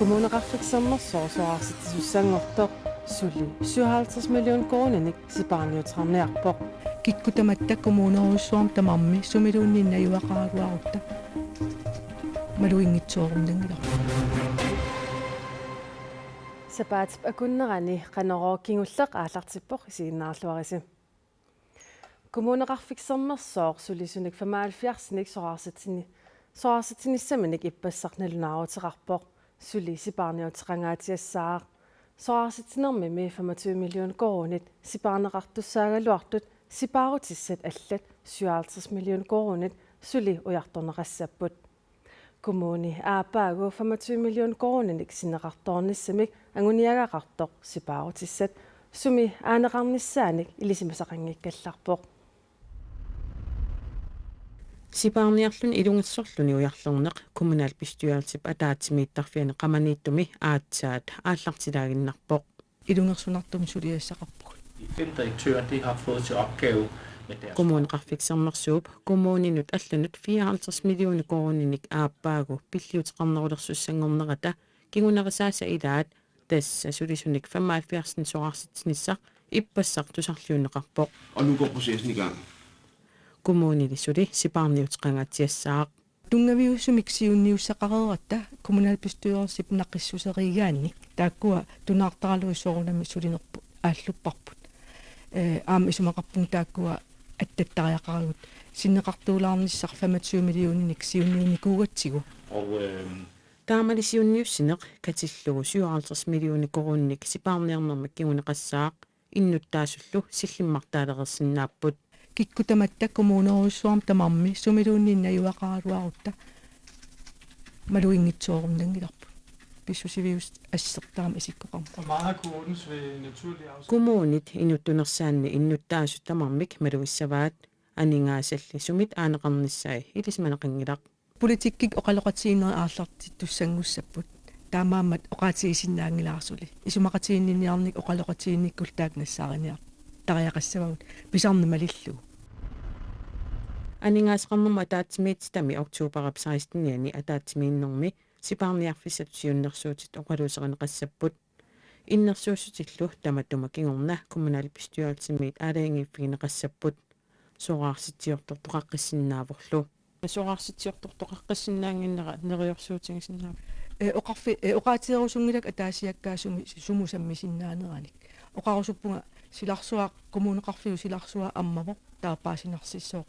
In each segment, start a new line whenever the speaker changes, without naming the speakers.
Kommuneqarfiksammersoorsorarsittisussanngortoq suli 57 million krooninik siparniuterarniarpoq
kikkutamatta kommuneruussuarm tamarmi sumiluunninnayuaqaaruarutta maluingitsoorunangila
sapaatip akunnerani qanorookkingulleq aallartippoq isiginnaarluarisi kommuneqarfiksammersoor sulisunik 75 sorarsitsinissaminik ippassarnalunaaruteqarpoq suli siparniuteqangaatiassaaq sorarsitinermimi 25 million kroonit siparneqartussaagalluartut sipaarutissat allat 57 million kroonit suli ujartorneqassapput kommuni aapaagu 25 million krooninik sineqartoornissamik anguniagaqartoq sipaarutissat sumi aaneqarnissaanik ilisimasaqanngikkallarpoq
Sipaarniarlun ilungissorluni ujarlorneq kommunalbestyrelsip ataatimiittarfiani qamaniittumi aatsaat aallartilaaginnarpoq
ilungersunartum suliassaqarpuk.
Fem direktører det har fået til opgave med deres
kommuneqarfiksammersuup kommuninut allanut 54 millioner krooninik aappaagu pilliuteqarnerulersussanngornerata kinguneqasaasa ilaat tassa sulisunik 75 sorarsitsinissaq ippassartusarluunneqarpoq.
Og nu går processen i gang.
Kommunilisuli siparniuteqangaatiassaaq
tungaviusumiksiunniussaqareratta kommunalbestyrelsip naqissuserigaannik taakkua tunaartaraluissoorunami sulinerpu ааллуппарпут аама исумақарпун тааккуа аттаттариақаругут синнеқартуулаарниссар 25 миллиониник сиунниуникуугатсигу
таамалисиунниуссинеқ катиллугу 57 миллиони коруунник сипаарниарнермак кигунеқассаақ иннуттаасуллу силлиммартаалерерсиннааппут
киккутаматта коммунеруйссуарм тамарми сумилууннииннаюақаруарутта малуингитсооруннангиларпу писсусивиус ассертаама исиккоқарма
Hvor meget har kommunens ved naturlig afsæt?
kommunit inuttunersaanni innuttaasut tamarmik maluissavaat aningaasalli sumit aaneqarnissai ilismanaqangilaq
политиккик оқалоқатииннери аарлартиттуссангуссаппут таамаамат оқаатигисиннаангилаарсули исумақатиинниниарник оқалоқатиинниккул таакнассаариниар тариақассавагут писарнамалиллу
анингаасеқарнерма атаатсимиитстами октууперап 16-ниани атаатсимииннэрми сипаарниарфиссат сиуннерсуутит оқалуусеқанеқассаппут иннерсууссутиллу таматтума кигорна kommunalbestyrelsimiit аалаангиффигинеқассаппут сораарситсиортортоқаққиссиннааворлу сораарситсиортортоқаққиссиннаангиннера нериорсуутигисиннаав
оқарфи оқаатиерусунгилак атаасиаккаасуми сумусаммисиннаанераник оқарусуппунга силарсуа коммунеқарфиу силарсуа аммаво таапаасинарсиссоо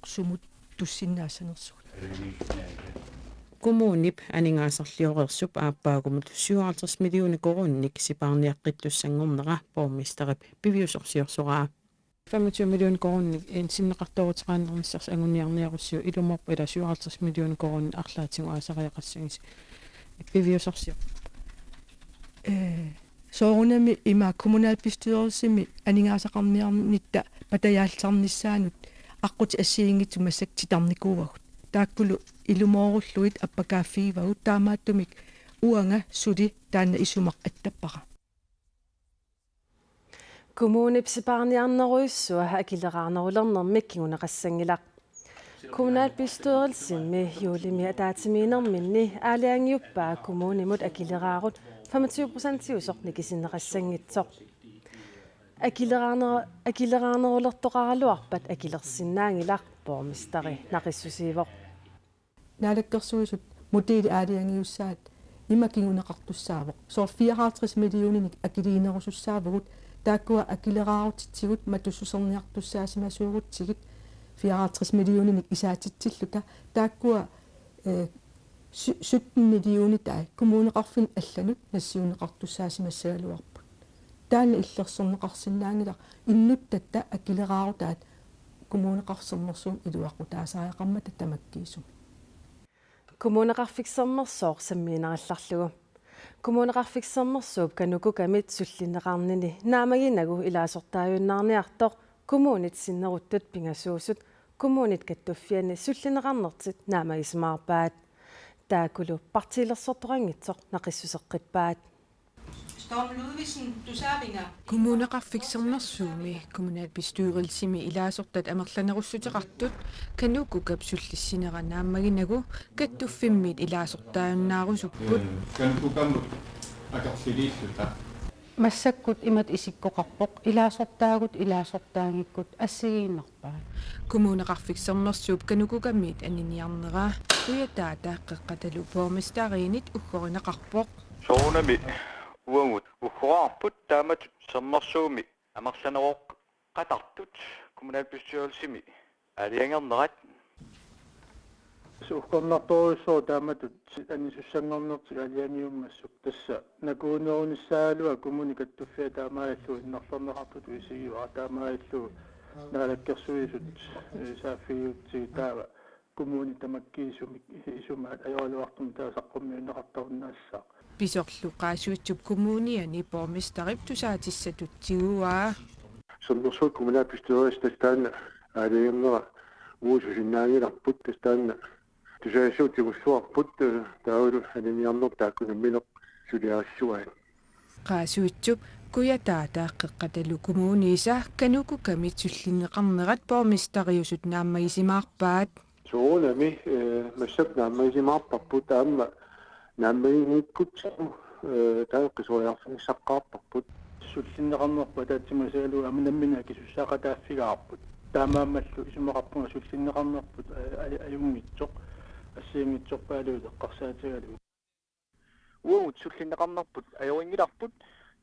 сумут туссиннаассанерсуг
kommunip aningaasarliorersup aappaakumut 57 millioner kroonnik siparniaqqittussangornera borgmesterip piviusorsiorsoraa 25 millioner kroonnik en sinneqartoruteqaanermissars anguniarniarussiu ilumorp ila 57 millioner kroon arlaatigu aasariaqassagis piviusorsio
соорунами има коммуналбестyrelsimi анингаасақарниарниtta патаяалсарнissaanут аққути ассиингитсу массак титарникууагут тааккулу илумооруллуит аппакааффигивагут таамааттумик уанга сули таана исумақ аттаппара
kommunip siparniarneruissuа акилераарнерулернэрмик кигунеқассангилақ kommunalbestyrelsimi юлими атаатимиинерминни аалиангиуппаа kommunimut акилераарут 25% tiusor nikisineqassangitsoq акилераарнерулертоқаралуарпат акилерсиннаангилар borgmesteri naqissusiivoq
наалаккерсуисут мутили аалиангиуссаат имакигунеқартуссаавоқ соор 54 миллиониник акилиинерусуссаавгут тааккуа акилераарутитсигут матуссусерниартуссаасимасуугутсигит 54 миллиониник исаатитсиллута тааккуа 17 миллиони таа коммунеқарфин алланут нассиунеқартуссаасимассагалуарпут таана иллерсернеқарсинаангила иннуттатта акилераарутаат kommuneqarsernersuum iluaqutaasaaaqarmata tamakkiisum
kommuneqarfiksernersoor sammiinarallarlugu kommuneqarfiksernersuup kanukukamit sullineqarnini naamaginagu ilaasortaajunnaarniartoq kommunit sinneruttut pingasuusut kommunit kattuffiani sullineqarnertit naamagismaarpaat taakulu partiilersortorangitsoq naqissuseqqippaat
Kommuneqarfiksernersuumi kommunalbestyrelsimi ilaasortat amerlanerussutiqartut kanukukap sullissineranaammaginagu kattuffimmit ilaasortaajunnaarusupпут
Kan kukamut atorsilissuta
массаккут имат исиккоқарпоқ илаасортаагут ассигииннарпаа
kommuneqarfiksernersuup kanukukamiit aniniarneraa uyataa taaqqeqqatalu pormestariinit uggorineqarpoq
sounami uangut uggorarput taamat sernersuumi amerlaneroq qatartut kommunalbestyrelsimi aliangernerat
Suhkornartorussoo taamatut anisussangornerti alianiummassuk tassa nakuunerunissaалуа kommunikattuffiа таамааллу иннарлернеқартут уисигиуа таамааллу наалаккерсуисут сааффиутсиг таава kommuni tamakkiisumik isumaat ajorluartum taasаққуммиунеқартаруннаассаа
pisorlu qaasuutsup kommuniani pormestarip tusaatissatutiguaa
Sernersuut kommunalbestyrelsestaan aliangerneraa uususinnaangilarput tastaanna tusaassuutikussuarput taulu aniniarner taakkunammileq suliaassuat
qaasuutsup kuyataa taaqqeqqatalu kommuniisa kanukukamit sullinneqarnerat pormestariusut naammaisimaarpaat
soonami massak naammaisimaarparput taamma naammainiikkut taaqqisooriarfinisaqqaarparput
sullinneqarnerpa taatsimасаалу аминаммина кисуссаақатааффигаарпут таамааммаллу исумеқарпунга суллиннеқарнерпут аюнгитсоқ ассиингитсорпаалуу теққарсаатигалу
uangut sullinneqarnerput ajoringilarput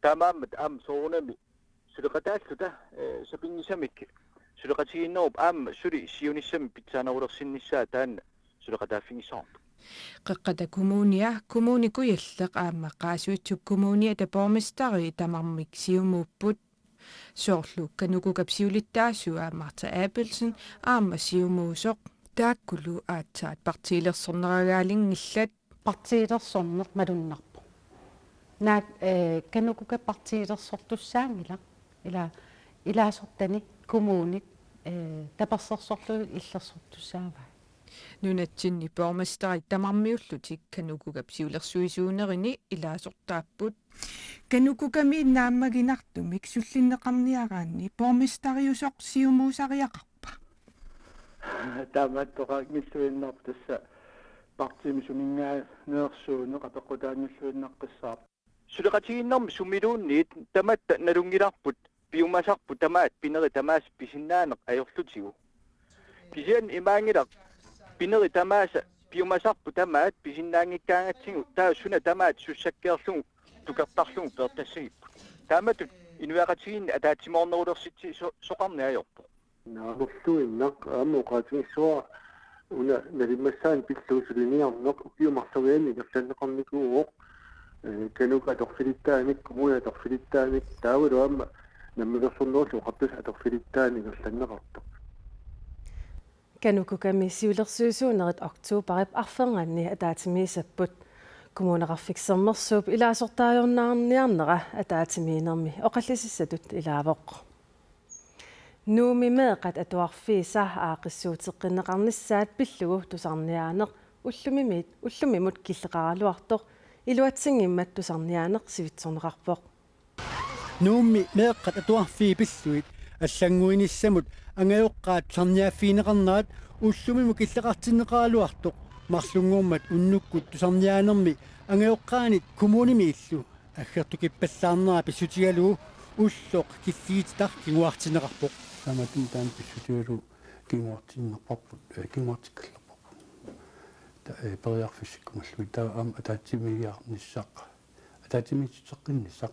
taamaammat aam sounami suleqataalluta sapinnisamik suleqatiginnerup aamma suli siunissami pitsaanerulersinnissaa taanna suleqataaffingissaarpu
qeqqata kommunia kommunikuyalleq aamma qaasuutsup kommunia tapormestari tamarmik siumuupput soorlu kanukukap siulittaasu aammarta Abelsen aamma siumuusoq taakkulu aatsaat partiilersorneragaalingillat
партиилерсорнер малуннарпо наат канукука партиилерсортуссаангила илаасортани коммунит таперсерсорлу иллерсортуссааваа
nunatsinni pormestari tamarmiullutik kanukukap siulersuisuunerini ilaasortaapпут kanukukami naammaginartumik sullinneqarniaraanni pormestariusoq siumuusariaqarpa
таамааттоқаа миллуиннарп тасса партимисумингаа неерсууне қапеққутааннуллуиннаққиссаар
suleqatiginnermi sumiluunniit tamatta nalungilarput piumasarput tamaat pineri tamaas pisinnaaneq ajorlutigu kisian imaangilaq pineri tamaasa piumasarput tamaat pisinnaangikkaangatsigu taa suna tamaat sussakkeerlugu tukartarlugu peertassagippu taamatut inuaqatiginni ataatsimornerulersitti soqarni ajorpo
naamerluinnaq aamuqaatigissuara una nalimassaan pilluusuliniarneq ukiumarsavianni kerlanneqarnikuuoq kanuka atorfilittaanik kommuna atorfilittaanik taavulu aamma nammilersornerullu qartus atorfilittaani kerlanneqartoq
kanukukami siulersuisuunerit oktuuparip arfenganni ataatimiisapput kommuneqarfiksernersuup ilaasortaajornaarniarnera ataatimiinermi oqallisissatut ilaavoq nuumi meeqat atuarfiisa aaqissuuteqqinneqarnissaat pillugu tusarniaaneq ullumimut killeqaraluartoq iluatsingimmat tusarniaaneq sivitsorneqarpoq
nuumi meeqqat atuarfii pilluit аллангуинissамут ангаёққаат сарниаффиинеқарнаат уллумиму киллеқартиннеқаралуартоқ марлунгууммат уннуккут тусарниаанерми ангаёққаанит коммунимииллу аггертукиппаллаарнера писсутигалуу уллоқ киллиититар кигуартинеқарпоқ
саматин таан писсутигалу кигуартиннерпарпут кигуартиккаллерпарпут та периарфиссиккумаллуи таа аам атаатсимигиарниссаақ атаатсимитсеққинниссақ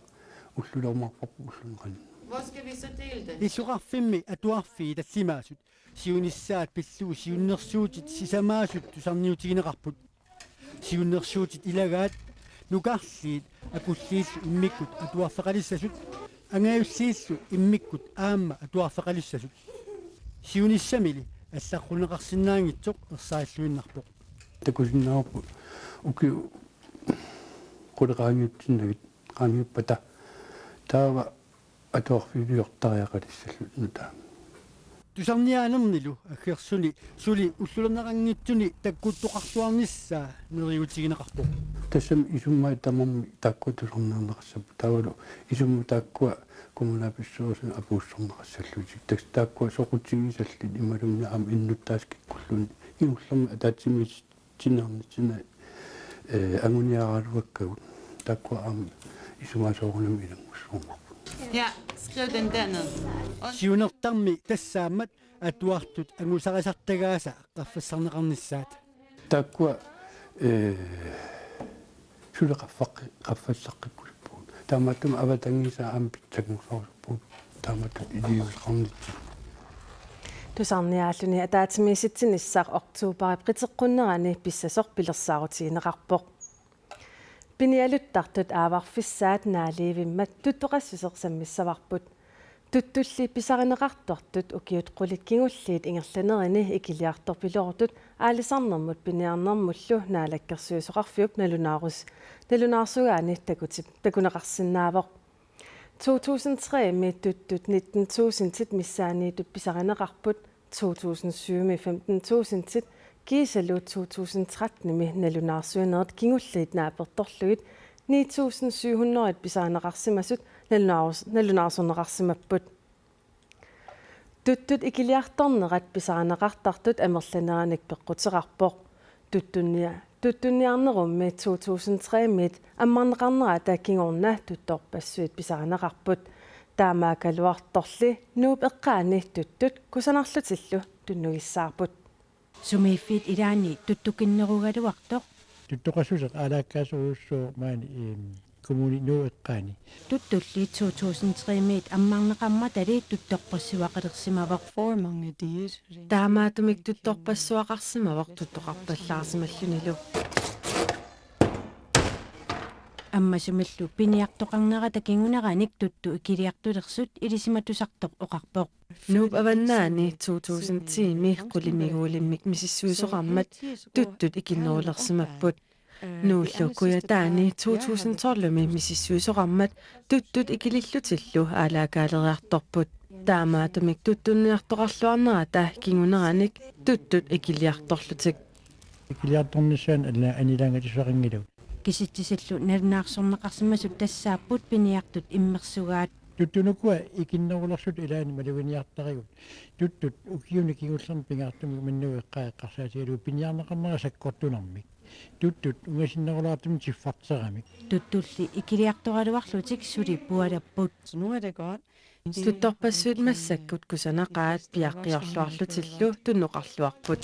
уллулермарпарпу уллунеқан
Vad ska vi se till det?
исуқарфимми атуарфии таллимаасут сиунissaат пиллуу сиуннерсуутит сисамаасут тусарниутигинеқарпут сиуннерсуутит илагаат нукарлиит акуллииллу иммиккут атуарфеқалиссасут ангааюссииллу иммиккут аама атуарфеқалиссасут сиуниссамили аллаққунеқарсинаангитсоқ ерсааллуиннарпоқ
такусиннаапу уки qulaqaangiutsinagit qaangiuppata taava аторфилиортариақалиссаллу нута
тусарниаанернилу аггерсуни сули уллулернерангитсуни таккуттоқарсуарнissaа нериутигинеқарпо
тассам исуммай тамамми таакку тусарнернеқассапу тавалу исумму тааккуа коммунаписсуусна апууссорнеқассаллутик тааккуа соқутсигисаллит ималумна аам иннуттааскиккуллуни иуллерма атаатсимис тинернитина агуниаралуаккагут тааккуа аам исумаасоорнами илангуссуумарпу.
Ja, skriv den derned.
сиунертарми тассаамат атуартут агусарисартагааса qaffissarneqarnissaat
тааккуа сулеқаффассаққиккулпуут таамааттума аватангиса аам питсагнусоорпуут таамааттут илиусеқарнитсик
тусарниааллуни атаатимиситсинissaq октуупари қитеққуннерани писсасоқ пилерсаарутигинеқарпоқ пиниалуттартут ааварфиссаат нааливиммат туттоқассусеқсаммиссаварпут туттулли писаринеқартортут укиут қуликкигуллиит ингерланерини икилиарторпилоортут аалисарнэрмут пиниарнэрмуллу наалаккерсуисоқарфиуп налунаарсугаани такунеқарсинаавоқ 2003 ми туттут 19000 миссааниитут писаринеқарпут 2007 ми 15000 кисалу 2013 ми налунаарсуинерт кигуллиит нааперторлугит 9700 писаринеқарсимасут налунаарсорнеқарсимаппут туттут икилиарторнерат писаринеқартартут амерланераник пеққутеқарпоқ туттунниарнерумми 2003 мит аммарнеқарнера тааккингорна тутторпассуит писаринеқарпут таамаакалуарторли нууп эққаани туттут кусанарлутиллу туннугиссаарпут
сумииффит илаани туттукиннеругалуартоқ
туттоқассусеқ аалааккаасуруссуу маани коммуни нуэққаани
туттулли 2003 мит аммарнеқарма тали тутторпассуақалерсимавақ
mange dies.
таамаатумик тутторпассуақарсимавақ туттоқарпаллаарсималлунилу
аммасумиллу пиниартоқарнера такингунераник тутту икилиартулерсут илисиматусартоқ оқарпоқ
нууп аваннаани 2010 ми қулимигуулиммик мисиссуисоқармат туттут икиннерулерсимаппут нууллу куятаани 2012 ми мисиссуисоқармат туттут икилиллутиллу аалаакаалериарторпут таамаатумик туттунниартоқарлуарнера таа кингунераник туттут икилиарторлутик
икилиарторнissaан алла анилаангатисуақингилу
киситсисиллу налунаарсорнеқарсимасут тассааппут пиниартут иммерсугаат
туттунукуа икиннерулерсут илаани малугиниартаригут туттут укиуни кигуллерни пингаартуми маннуэққаэққарсаатигалу пиниарнеқарнера саккортунармик туттут унгасиннерулаартуми тиффартерамик
туттулли икилиарторалуарлутик сули пуалаппут
Nuadegot.
тутторпассуут массаккут кусанақаат пиаққиорлуарлутиллу туннуқарлуарпут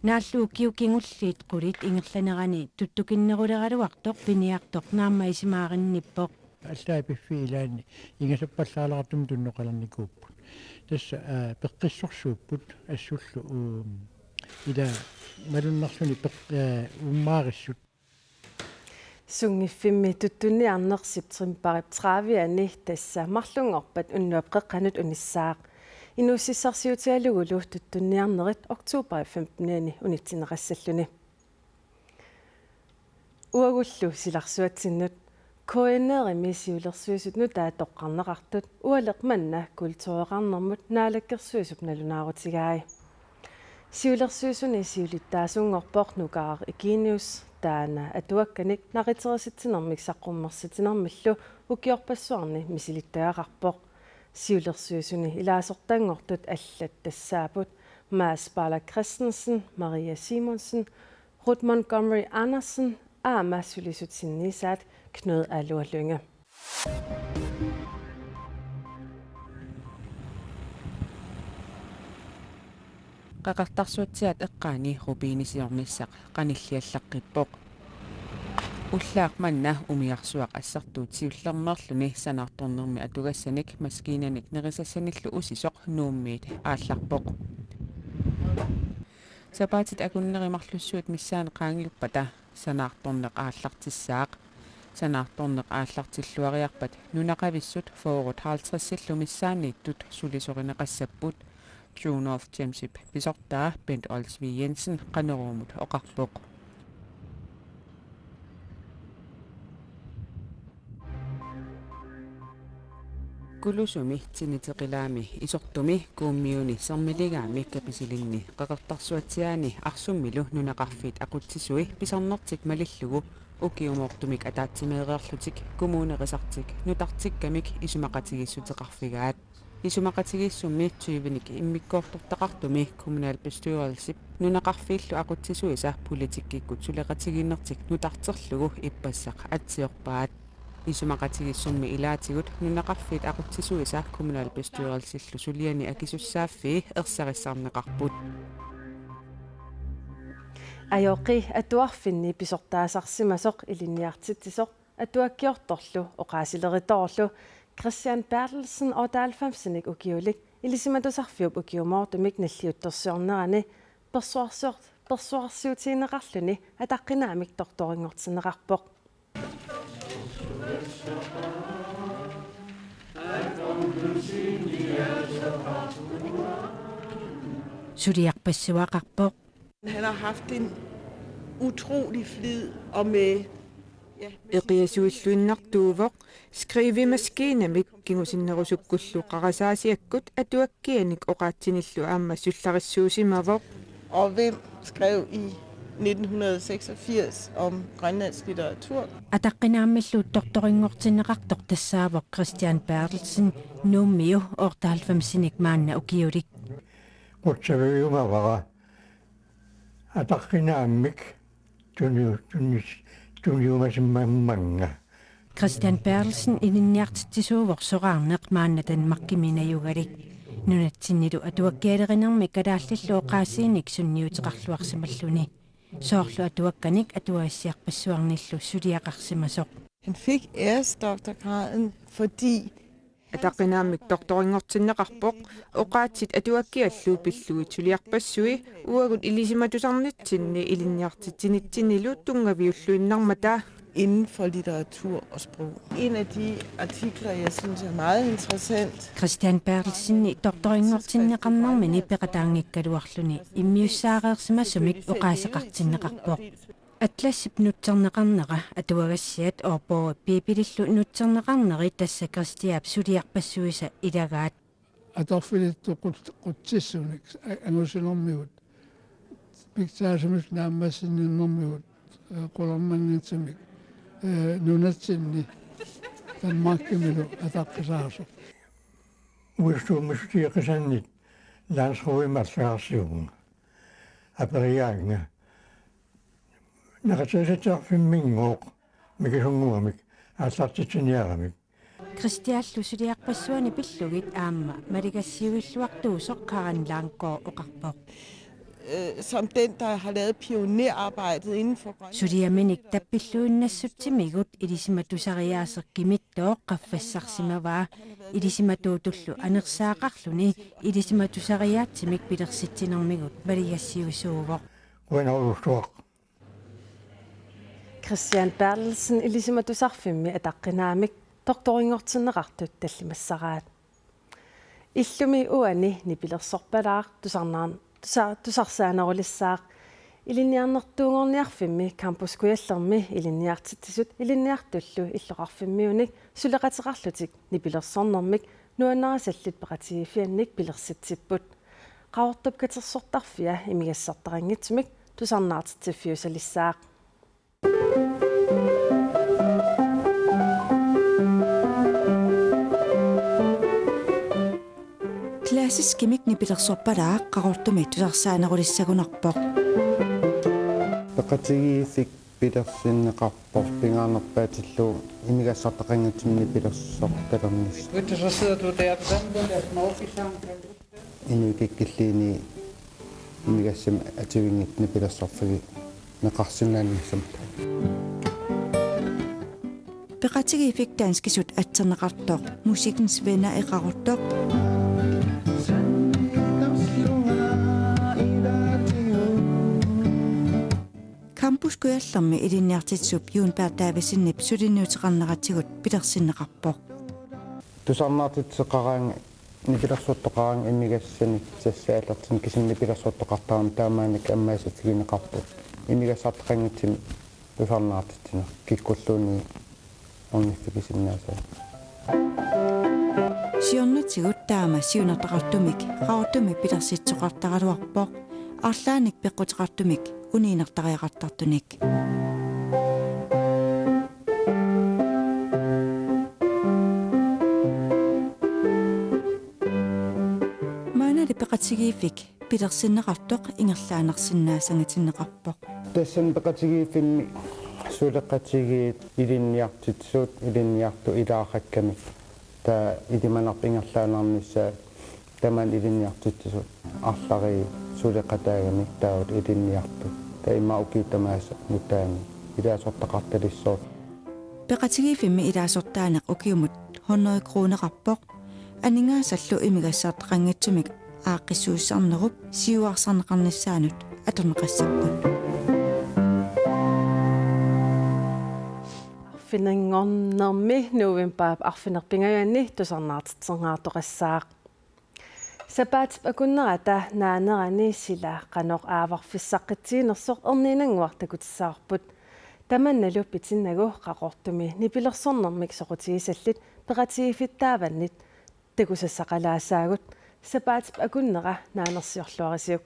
нааллуу киукингуллиит qulит ингерланерани туттукиннерулералуартоқ пиниартоқ наама исимааринниппоқ
аллаа пиффи илаани ингасаппаллаалаартум туннуқалерникууппут тасса пеққиссорсууппут ассуллу ила малуннарсуни уммаариссут
сунгиффимми туттунниарнерсип тримпарип траавиани тасса марлунгорпат уннуапқеққанут униссаақ инуссиссарсиутиалугулу туттунниарнерит октуупари 15-ни унитсинеқассаллуни уагуллу силарсуатсиннут коэнерими сиулерсуисут нутаа тоққарнеқартут уалеқманна культуреқарнэрмут наалаккерсуисуп налунаарутигаи сиулерсуисуни сиулиттаасунгорпоқ нукаар икиниус таана атуакканик наритериситсинэрмик саққуммерситинэрмиллу укиорпассуарни мисилиттаақарпоқ сиулерсуисуни илаасортангортут аллат тассаапут Mads Baller Christensen, Maria Simonsen, Ruth Montgomery Andersen, Ama Sulisutsinnisat, Knud Alur Lynge.
qaqartarsuatsiat eqqaani rubiinisiornissaq qanilliallaqqippoq уллаақманна умиарсуақ ассартуут сиуллермерлүни санаарторнерми атугассаник маскинаник нерисассаниллу усисоқ нууммиит аалларпоқ сапаатит акуннеримарлуссуут миссаан qaangiuppata санаарторнеқ ааллартиссаақ санаарторнеқ ааллартиллуариарпат нунақависсут фоорут 50-силлу миссаанииттут сулисоринеқассаппут June of Championship писортаа Bent Olsvig Jensen qaneruumut oqarpoq Ikkulusumi tiniteqilaami isortumi kuummiuni sermiligaami kapisilinni qaqertarsuatiaani arsummilu nunaqarfiit aqutsisui pisarnertik malillugu ukiumortumik ataatsimeereerlutik kumuunerisartik nutartikkamik isumaqatigissutеқарфигаат isumaqatigissummi 20ник иммиккоортортақартуми kommunalbestyrelsip nunaqarfiillu aqutsisuisa politikkikut suleqatiginnertik nutarterlugu ippassaq atsiorpaat isumaqatigissummi ilaatigut nunaqarfiit aqutsisuisa kommunalbestyrelsillu suliani akisussaaffii ersarissarneqarput
ajoqi atuarfinni pisortaasarsimasoq ilinniartitsisoq atuakkiortorlu oqaasileриторлу Christian Bertelsen og 90-ник ukiulik ilisimatusarfiup ukiumortumik nalliuttersiornerani persuarsiutiineqarluni ataqqinaamik tortoringortineqarpoq
Suriaqpassuaqarpoq
Han har haft en utrolig flid og med
Eqiasuilluinnartuuvoq skrivimaskiinamik kingusinnerusukkullu qarasaasiakkut atuakkianik oqaatsinillu aamma sullarissuusimavoq
og hvem skrev i 1986 om grønlandsk litteratur.
Ataqqinaamillu tortoringortineqartoq tassaavoq Christian Bertelsen nummiu ortaalfamsinik maanna ukiulik
qutsaviumavara ataqqinaammik tuniumasimmammanga
Christian Bertelsen ininniartitsisuuvoq soqaarneq maanna tanmarkiminajugalik nunatsinnilu atuakkialerinermi kalaallallu oqaasiinik sunniuteqarluarsimalluni soorlu atuakkanik atuaassiarpassuarnillu suliaqarsimasoq
Han fik æresdoktorgraden, fordi
атаққинааммик торторингортиннеқарпоқ оqaatsit атуаккиаллуу пиллуи тулиарпассуи уагут илисиматусарнитсинни илинниартитсинитсинилу тунгавиуллуиннармата
inden for litteratur og sprog. En af de artikler, jeg synes er meget interessant.
Christian Bertelsen i tortoringortinneqarnarmini peqataangikkaluarluni immiussaareersimasumik oqaaseqartinneqarpoq Atlassip nutserneqarnera atuagassiat orpoo piipilillu nutserneqarneri tassa Christiaap suliarpassuisa ilagaat
atorfilittu qutsissunik angusinormigut piktaasumis naammassinninnermigut qolarmanngitsimik nunatsinni tanmarkimilu ataqqisaarusoq uistuummisutiiqisannit lansruimarlaarsiugunga aperiaanga naqatasatsaarfimminguuq mikisunguamik ааллартитсиниарамик
Christiallu suliarpassuani pillugit aamma malikassiuilluartuusoq qaranlaanqoo oqarpoq
Som den, der har lavet pionerarbejdet inden for Grønland.
Suliaminik tappilluinnassutimigut ilisimatusariaaserkimittoq qaffassarsimavaa ilisimatuutullu anersaaqarluni ilisimatusariaatsimik pilersitsinermigut malikassiuisuuvoq
uanarustuaq
Christian Bertelsen ilisimatusarfimmi ataqqinaamik tortoringortinneqartut tallimassaraat illumi uani nipilersorpalaaq tusarsaanarulissaaq ilinniarnertuungorniarfimmi campuskujallermi ilinniartitsisut ilinniartullu illoqarfimmiunik suleqateqarlutik nipilersornermik nuanarasallit peqatigifiannik pilersitsipput qaortup katersortarfia imigassartarangitsimik tusarnaartitsiffiusalissaaq
Klassiskimik nipilersorpalaaq qaqortumit tusarsaanarulissagunarpoq
peqatigiifik pilersinneqarpor pingaarnerpaatillu imigassartaqangatsimni pilersortalernis
Ute, så sidder du der på den måde, der snorker sammen.
inukikkilliini imigassam ativinngitni pilersorfagi neqarsinnaannisam
peqatigifik danskisut atserneqartoq musikkens venner iqaruttoq campuskujallermi ilinniartitsup Juunberg Davidsinnip sulinniuteqarneratigut pilersinneqarpoq
tusarnaartitseqaraanga nipilersuuttaqaraanga imigassanik sassaallertin kisinni pilersuuttaqartaarma taamaanik ammaasattigineqarput imigassartaqangitsim tusarnaartitsina kikkulluuni orniffikisinnaasa
Siornutigut taama siunartaqartumik raortumi pilersitsoqartaraluarpoq арлааник пеққутеқартумик униинартариақартартуник маанали пеқатигиифик пилерсиннеқартоқ ингерлаанерсиннаасангатиннеқарпоқ
тассан пеқатигииффимми сулеққатигиит илинниартитсуут илинниарту илаақаккамик та илиманарпингерлаанернissaа таман илинниартитсуут арлари сулеқатаагамик таавут илинниарту таима укиитамааса нутаами илаасортақарталиссоо
пеқатигиифимми илаасортаанеқ укиумут 100 кроонеқарпоқ анингаасаллу имигассаартақангатсумик ааққиссууссарнеруп сиуарсарнеқарниссаанут атунеқассаппут
финангорнерми новембаап арфинерпингаяанни тусарнаартитсергаартоқассаақ сапаатип акуннерата наанерани сила қанор ааварфиссаққитсиинерсоқ ернинангуартакутиссаарпут таманналу питиннагу қақортуми нипилерсорнэрмик соқутигисаллит пеқатигиффиттааваннит такусассақалаасаагут сапаатип акуннера наанерсиорлуарисиук